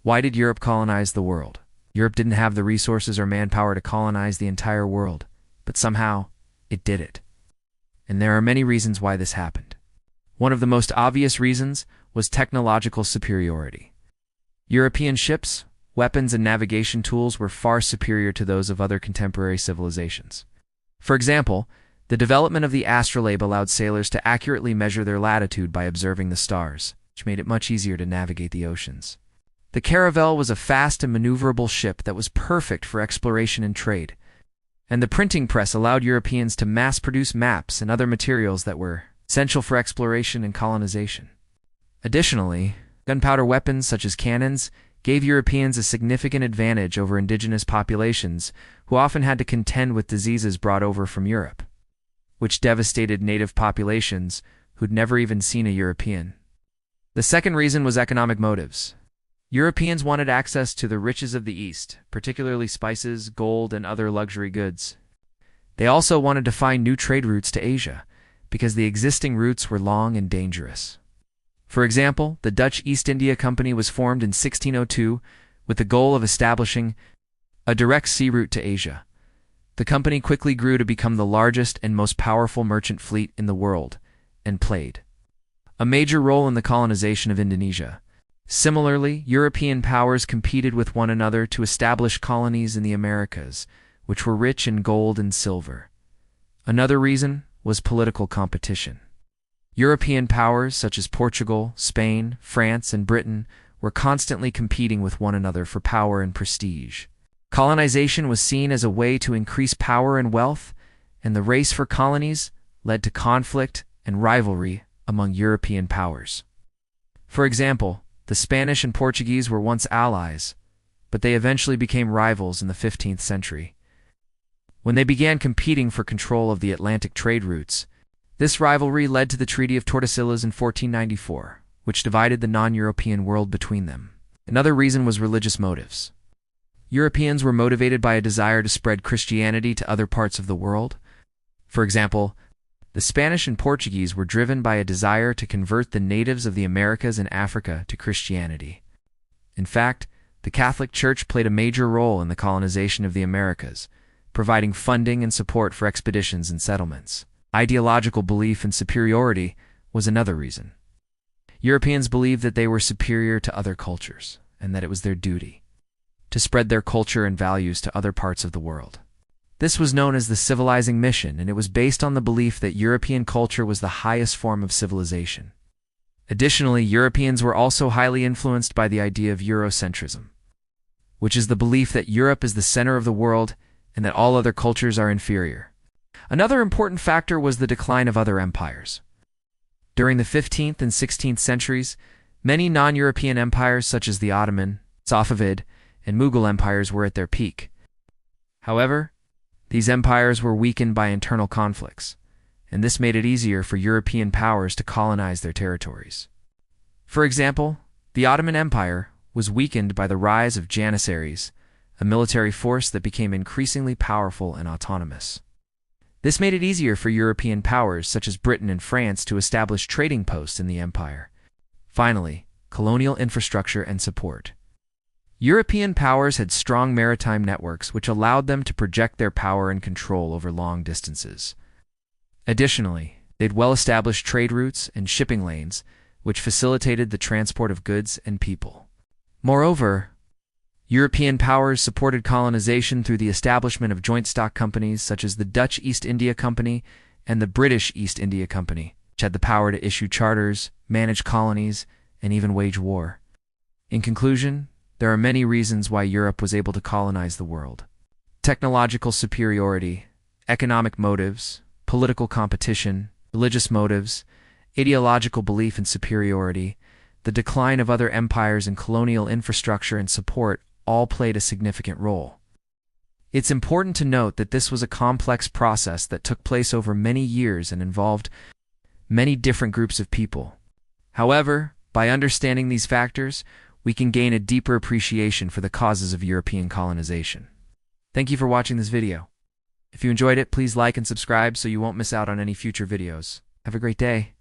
Why did Europe colonize the world? Europe didn't have the resources or manpower to colonize the entire world, but somehow it did it. And there are many reasons why this happened. One of the most obvious reasons was technological superiority. European ships, weapons, and navigation tools were far superior to those of other contemporary civilizations. For example, the development of the astrolabe allowed sailors to accurately measure their latitude by observing the stars, which made it much easier to navigate the oceans. The caravel was a fast and maneuverable ship that was perfect for exploration and trade, and the printing press allowed Europeans to mass-produce maps and other materials that were essential for exploration and colonization. Additionally, gunpowder weapons such as cannons gave Europeans a significant advantage over indigenous populations who often had to contend with diseases brought over from Europe, which devastated native populations who'd never even seen a European. The second reason was economic motives. Europeans wanted access to the riches of the East, particularly spices, gold, and other luxury goods. They also wanted to find new trade routes to Asia, because the existing routes were long and dangerous. For example, the Dutch East India Company was formed in 1602 with the goal of establishing a direct sea route to Asia. The company quickly grew to become the largest and most powerful merchant fleet in the world, and played a major role in the colonization of Indonesia. Similarly, European powers competed with one another to establish colonies in the Americas, which were rich in gold and silver. Another reason was political competition. European powers such as Portugal, Spain, France, and Britain were constantly competing with one another for power and prestige. Colonization was seen as a way to increase power and wealth, and the race for colonies led to conflict and rivalry among European powers. For example, the Spanish and Portuguese were once allies, but they eventually became rivals in the 15th century. When they began competing for control of the Atlantic trade routes, this rivalry led to the Treaty of Tordesillas in 1494, which divided the non-European world between them. Another reason was religious motives. Europeans were motivated by a desire to spread Christianity to other parts of the world. For example, the Spanish and Portuguese were driven by a desire to convert the natives of the Americas and Africa to Christianity. In fact, the Catholic Church played a major role in the colonization of the Americas, providing funding and support for expeditions and settlements. Ideological belief in superiority was another reason. Europeans believed that they were superior to other cultures, and that it was their duty to spread their culture and values to other parts of the world. This was known as the civilizing mission, and it was based on the belief that European culture was the highest form of civilization. Additionally, Europeans were also highly influenced by the idea of Eurocentrism, which is the belief that Europe is the center of the world and that all other cultures are inferior. Another important factor was the decline of other empires. During the 15th and 16th centuries, many non-European empires such as the Ottoman, Safavid, and Mughal empires were at their peak. However, these empires were weakened by internal conflicts, and this made it easier for European powers to colonize their territories. For example, the Ottoman Empire was weakened by the rise of Janissaries, a military force that became increasingly powerful and autonomous. This made it easier for European powers such as Britain and France to establish trading posts in the empire. Finally, colonial infrastructure and support. European powers had strong maritime networks which allowed them to project their power and control over long distances. Additionally, they had well-established trade routes and shipping lanes, which facilitated the transport of goods and people. Moreover, European powers supported colonization through the establishment of joint stock companies such as the Dutch East India Company and the British East India Company, which had the power to issue charters, manage colonies, and even wage war. In conclusion, there are many reasons why Europe was able to colonize the world. Technological superiority, economic motives, political competition, religious motives, ideological belief in superiority, the decline of other empires and colonial infrastructure and support all played a significant role. It's important to note that this was a complex process that took place over many years and involved many different groups of people. However, by understanding these factors, we can gain a deeper appreciation for the causes of European colonization. Thank you for watching this video. If you enjoyed it, please like and subscribe so you won't miss out on any future videos. Have a great day.